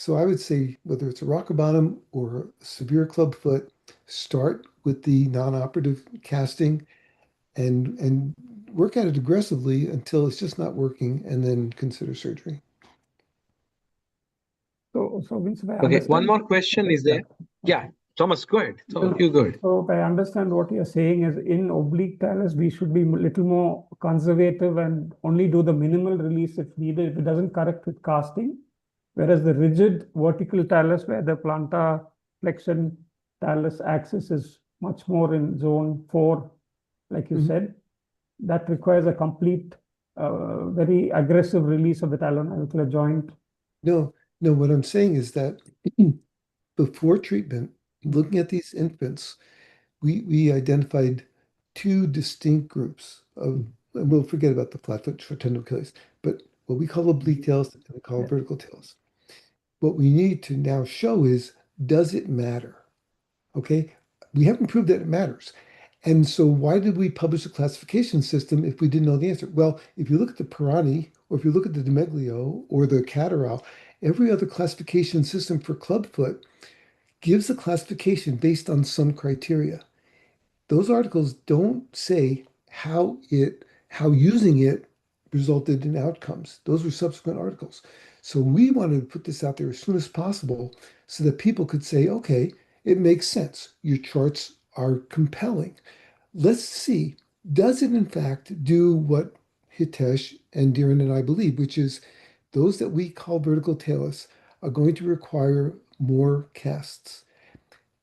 I would say whether it's a rocker bottom or a severe club foot, start with the non-operative casting and work at it aggressively until it's just not working, and then consider surgery. So Vincent, I Okay, understand. one more question is there. Yeah, Thomas, go ahead. You go ahead. So if I understand what you're saying is in oblique talus, we should be a little more conservative and only do the minimal release if needed, if it doesn't correct with casting. Whereas the rigid vertical talus, where the plantar flexion talus axis is much more in zone 4, like you said, that requires a complete, very aggressive release of the talonavicular joint. No, what I'm saying is that before treatment, looking at these infants, we identified two distinct groups of, and we'll forget about the flat foot tendon Achilles, but what we call oblique talus and we call Yeah. vertical talus. What we need to now show is, does it matter? Okay, we haven't proved that it matters. And so why did we publish a classification system if we didn't know the answer? Well, if you look at the Pirani, or if you look at the Demeglio or the Catterall, every other classification system for clubfoot gives a classification based on some criteria. Those articles don't say how using it resulted in outcomes. Those were subsequent articles. So we wanted to put this out there as soon as possible so that people could say, okay, it makes sense. Your charts are compelling. Let's see, does it in fact do what Hitesh and Dhiren and I believe, which is those that we call vertical talus are going to require more casts.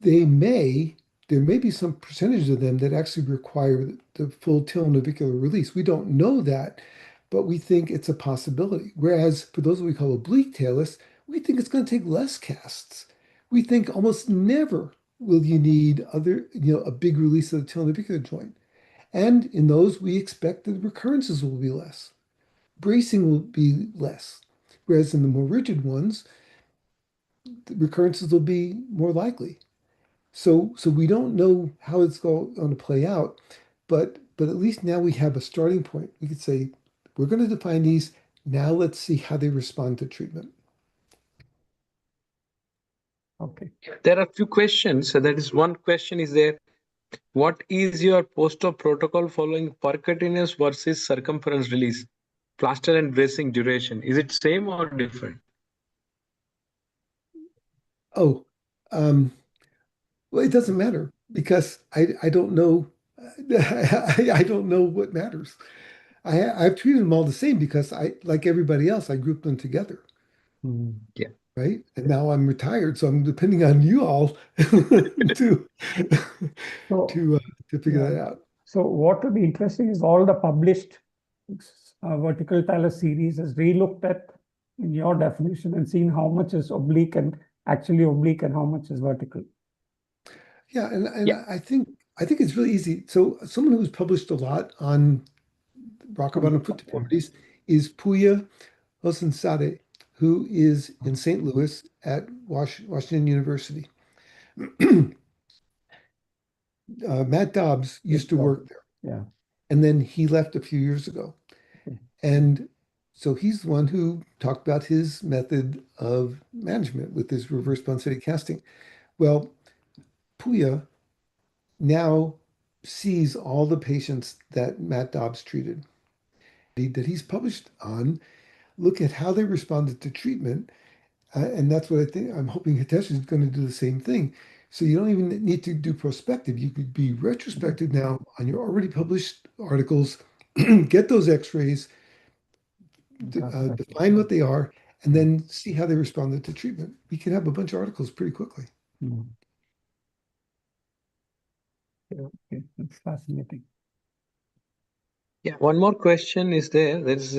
There may be some percentage of them that actually require the full talonavicular release. We don't know that, but we think it's a possibility. Whereas for those we call oblique talus, we think it's going to take less casts. We think almost never will you need a big release of the talonavicular joint. And in those, we expect that the recurrences will be less. Bracing will be less. Whereas in the more rigid ones, the recurrences will be more likely. So we don't know how it's going to play out, but at least now we have a starting point. We could say, we're going to define these. Now let's see how they respond to treatment. Okay. There are a few questions. So that is one question is there. What is your post-op protocol following percutaneous versus circumference release, plaster and bracing duration? Is it same or different? Oh, well, it doesn't matter because I don't know. I don't know what matters. I've treated them all the same because like everybody else, I grouped them together. Yeah. Right. And now I'm retired, so I'm depending on you all to So, to figure yeah. that out. So what would be interesting is all the published vertical talus series is relooked at in your definition and seen how much is oblique and actually oblique and how much is vertical. Yeah, and Yeah. I think it's really easy. So someone who's published a lot on rocker bottom foot deformities is Puya Hosansade, who is in St. Louis at Washington University. Matt Dobbs used to work there, Yeah. and then he left a few years ago. Okay. And so he's the one who talked about his method of management with his reverse bone city casting. Well, Puya now sees all the patients that Matt Dobbs treated that he's published on, look at how they responded to treatment. And that's what I think. I'm hoping Hitesh is going to do the same thing. So you don't even need to do prospective. You could be retrospective now on your already published articles, get those x-rays, define what they are, and then see how they responded to treatment. We can have a bunch of articles pretty quickly. Mm. Okay, that's fascinating. Yeah. One more question is there. That's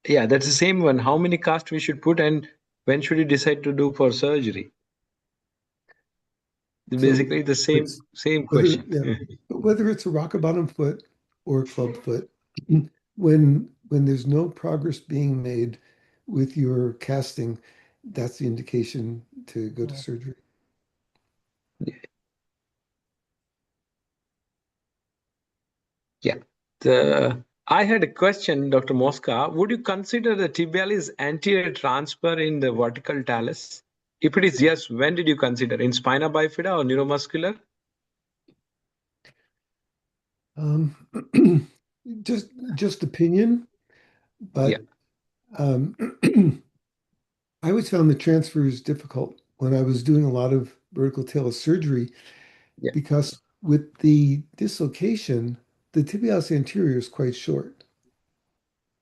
yeah, that's the same one. How many casts we should put and when should you decide to do for surgery? Basically the same Whether, question. yeah, whether it's a rocker bottom foot or a club foot, when there's no progress being made with your casting, that's the indication to go to surgery. Yeah. I had a question, Dr. Mosca. Would you consider the tibialis anterior transfer in the vertical talus? If it is yes, when did you consider? In spina bifida or neuromuscular? Just opinion, but I always found the transfers difficult when I was doing a lot of vertical talus surgery because with the dislocation, the tibialis anterior is quite short.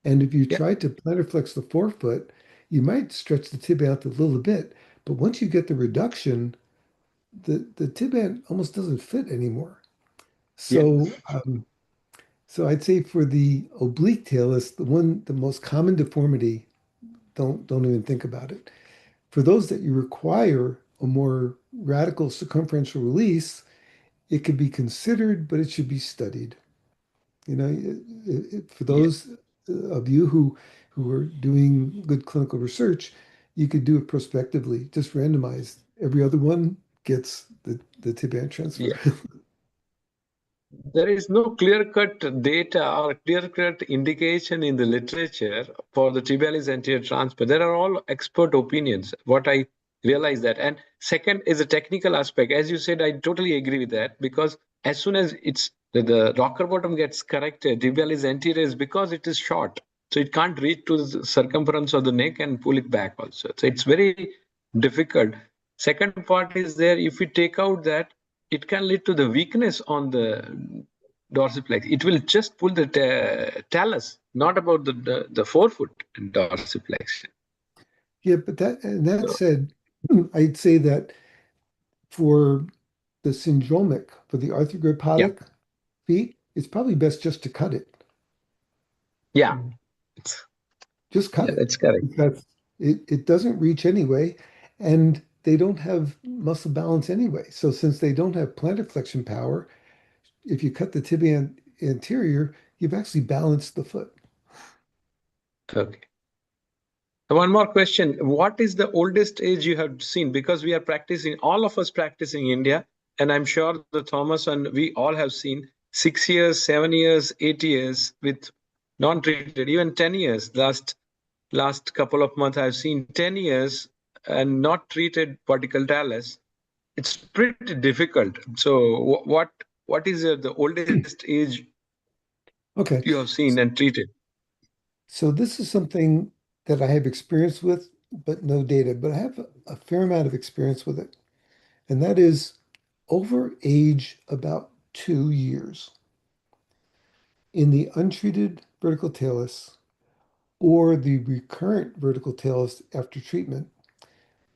And if you try to plantar flex the forefoot, you might stretch the tibia out a little bit, but once you get the reduction, the tibia almost doesn't fit anymore. So so I'd say for the oblique talus, the most common deformity, don't even think about it. For those that you require a more radical circumferential release, it could be considered, but it should be studied. For those of you who are doing good clinical research, you could do it prospectively, just randomized. Every other one gets the tibia transfer. Yeah. There is no clear-cut data or clear-cut indication in the literature for the tibialis anterior transfer. There are all expert opinions, what I realize that. And second is a technical aspect. As you said, I totally agree with that, because as soon as the rocker bottom gets corrected, tibialis anterior is because it is short. So it can't reach to the circumference of the neck and pull it back also. So it's very difficult. Second part is there, if we take out that, it can lead to the weakness on the dorsiflex. It will just pull the talus, not about the forefoot dorsiflexion. Yeah, but that said, I'd say that for the syndromic, for the Yeah, arthrogrypotic feet, it's probably best just to cut it. yeah, Just cut yeah, it that's correct. because it doesn't reach anyway, and they don't have muscle balance anyway. So since they don't have plantar flexion power, if you cut the tibia anterior, you've actually balanced the foot. Okay. One more question. What is the oldest age you have seen? Because we are practicing, all of us practicing India, and I'm sure the Thomas and we all have seen 6 years, 7 years, 8 years with non-treated, even 10 years. Last couple of months, I've seen 10 years and not treated vertical talus. It's pretty difficult. So what is the oldest age Okay, you have seen and treated? so this is something that I have experience with, but no data, but I have a fair amount of experience with it. And that is over age about 2 years in the untreated vertical talus or the recurrent vertical talus after treatment,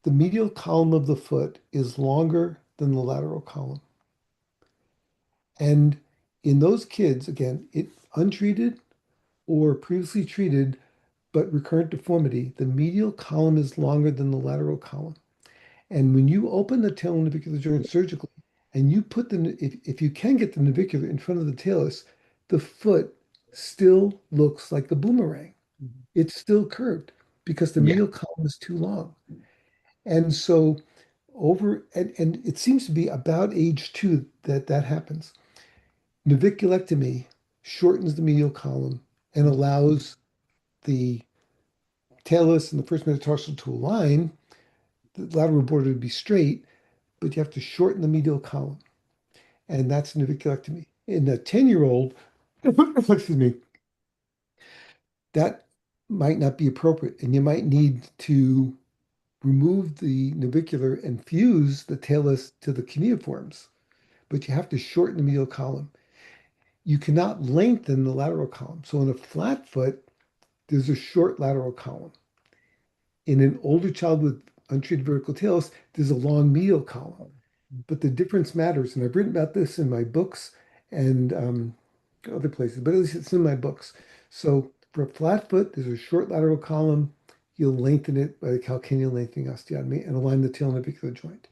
the medial column of the foot is longer than the lateral column. And in those kids, again, it untreated or previously treated, but recurrent deformity, the medial column is longer than the lateral column. And when you open the talonavicular joint surgically, and you put if you can get the navicular in front of the talus, the foot still looks like a boomerang. It's still curved because the Yeah, medial column is too long. And so and it seems to be about age 2 that happens. Naviculectomy shortens the medial column and allows the talus and the first metatarsal to align, the lateral border to be straight, but you have to shorten the medial column. And that's naviculectomy. In a 10-year-old, excuse me, that might not be appropriate. And you might need to remove the navicular and fuse the talus to the cuneiforms, but you have to shorten the medial column. You cannot lengthen the lateral column. So in a flat foot, there's a short lateral column. In an older child with untreated vertical talus, there's a long medial column. But the difference matters. And I've written about this in my books and other places, but at least it's in my books. So for a flat foot, there's a short lateral column. You'll lengthen it by the calcaneal lengthening osteotomy and align the talonavicular joint.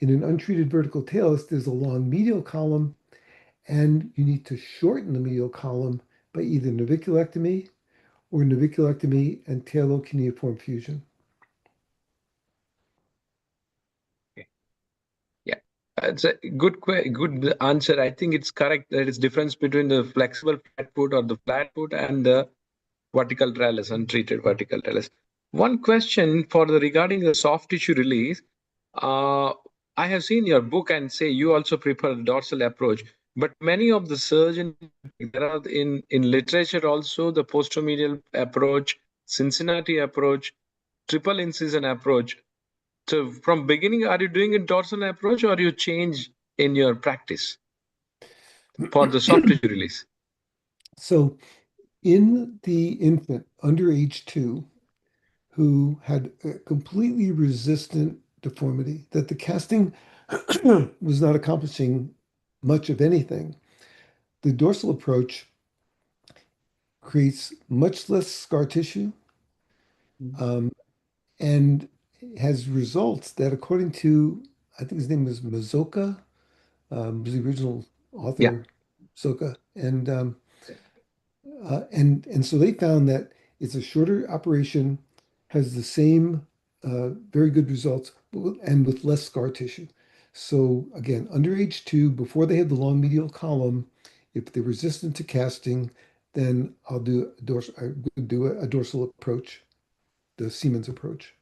In an untreated vertical talus, there's a long medial column, and you need to shorten the medial column by either naviculectomy or naviculectomy and talocuneiform fusion. yeah. It's a good answer. I think it's correct. There is difference between the flexible flat foot or the flat foot and the vertical talus, untreated vertical talus. One question for the regarding the soft tissue release. I have seen your book and say you also prefer the dorsal approach, but many of the surgeons, there are in literature also the posteromedial approach, Cincinnati approach, triple incision approach. So from beginning, are you doing a dorsal approach or you change in your practice for the soft tissue release? So in the infant under age 2 who had a completely resistant deformity that the casting was not accomplishing much of anything, the dorsal approach creates much less scar tissue and has results that, according to, I think his name was Mazoka, was the original Yeah. author, Soka, and And so they found that it's a shorter operation, has the same very good results, and with less scar tissue. So again, under age 2, before they have the long medial column, if they're resistant to casting, then I would do a dorsal approach, the Siemens approach.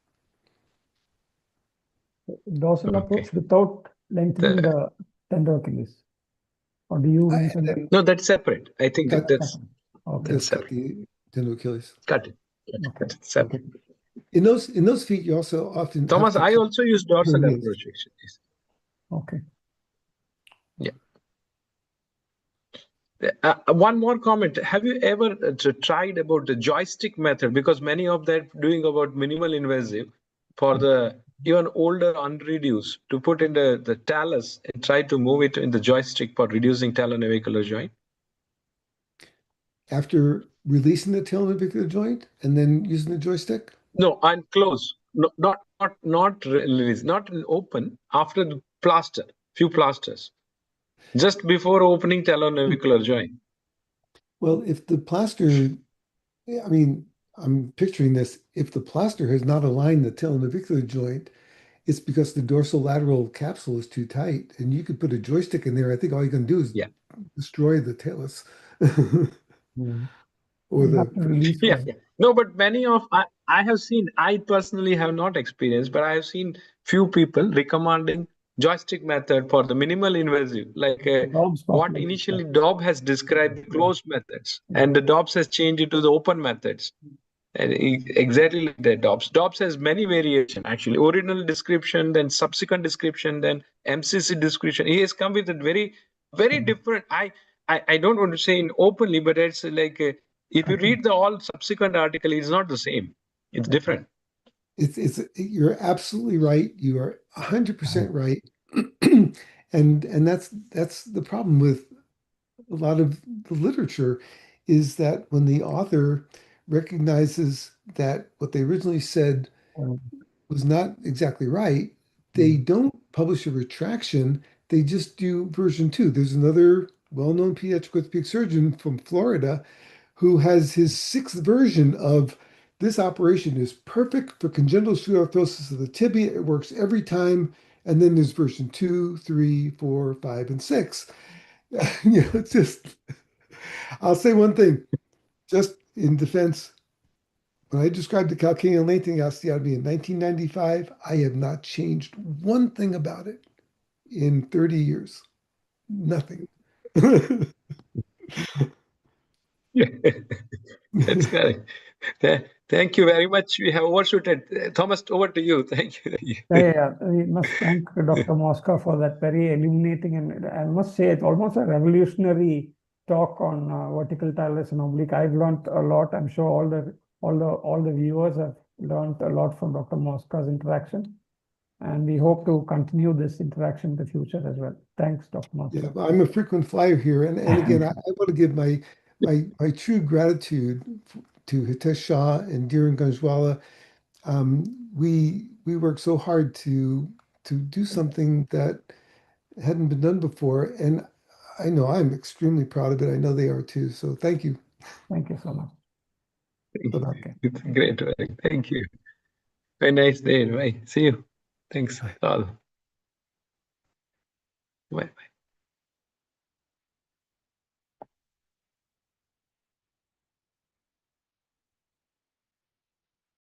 Dorsal approach without lengthening the tender Achilles. Or do you mention that? No, that's separate. I think that's okay. That's cut the tendon Achilles. Cut it. Okay. Separate. In those feet, you also often Thomas, have to I also use dorsal hernias. approach actually. Okay. Yeah. One more comment. Have you ever tried about the joystick method? Because many of them doing about minimal invasive for the even older unreduced to put in the talus and try to move it in the joystick for reducing talonavicular joint. After releasing the talonavicular joint and then using the joystick? No, and close. No, not release, not open after the plaster, few plasters. Just before opening talonavicular joint. Well, if the plaster, I mean, I'm picturing this, if the plaster has not aligned the talonavicular joint, it's because the dorsolateral capsule is too tight. And you could put a joystick in there. I think all you can do is destroy the talus. Or You have to release yeah. No, but many of I have seen, I personally have not experienced, but I have seen few people recommending joystick method for the minimal invasive, like what initially Dobbs has described the closed methods, and the Dobbs has changed it to the open methods. And exactly like that, Dobbs has many variation actually. Original description, then subsequent description, then MCC description. He has come with a very different. I don't want to say in openly, but it's like if you read the all subsequent article, it's not the same. It's different. You're absolutely right. You are 100% right. and that's the problem with a lot of the literature, is that when the author recognizes that what they originally said was not exactly right, they don't publish a retraction. They just do version 2. There's another well-known pediatric orthopedic surgeon from Florida who has his 6th version of this operation is perfect for congenital osteoarthrosis of the tibia. It works every time. And then there's version 2, 3, 4, 5, and 6. It's just, I'll say one thing, just in defense. When I described the calcaneal lengthening osteotomy in 1995, I have not changed one thing about it in 30 years. Nothing. That's correct. Thank you very much. We have overshooted. Thomas, over to you. Thank you. We must thank Dr. Mosca for that very illuminating, and I must say it's almost a revolutionary talk on vertical talus and oblique. I've learned a lot. I'm sure all the viewers have learned a lot from Dr. Mosca's interaction, and we hope to continue this interaction in the future as well. Thanks, Dr. Mosca. Yeah, I'm a frequent flyer here, and again, I want to give my true gratitude to Hitesh Shah and Dhiren Ganjwala. We worked so hard to do something that hadn't been done before, and I know I'm extremely proud of it. I know they are too. So thank you. Thank you so much. Okay. It's great work. Thank you. Very nice day. Bye. See you. Thanks all. Bye.